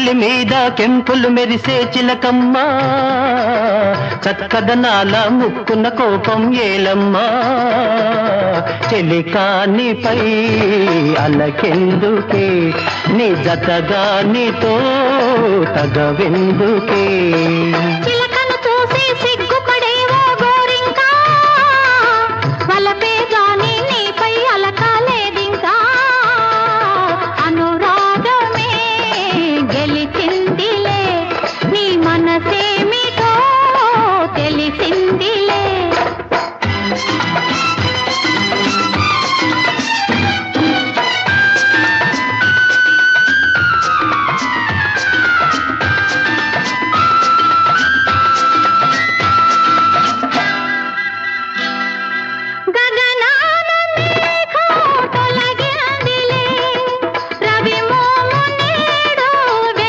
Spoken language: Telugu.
చెక్కిలి మీద కెంపులు మెరిసే చిలకమ్మా, చక్కదనాల ముక్కున కోపం ఏలమ్మా. చెలికానిపై అలకెందుకే, నీ జతగా నీతో తగవెందుకే. చిలకను చూసి సిగ్గుపడేవో గోరింకా, వలపే గాని నీపై అలకాలేదింకా. అనురాగమే గెలిచిందిలే, నీ మనసే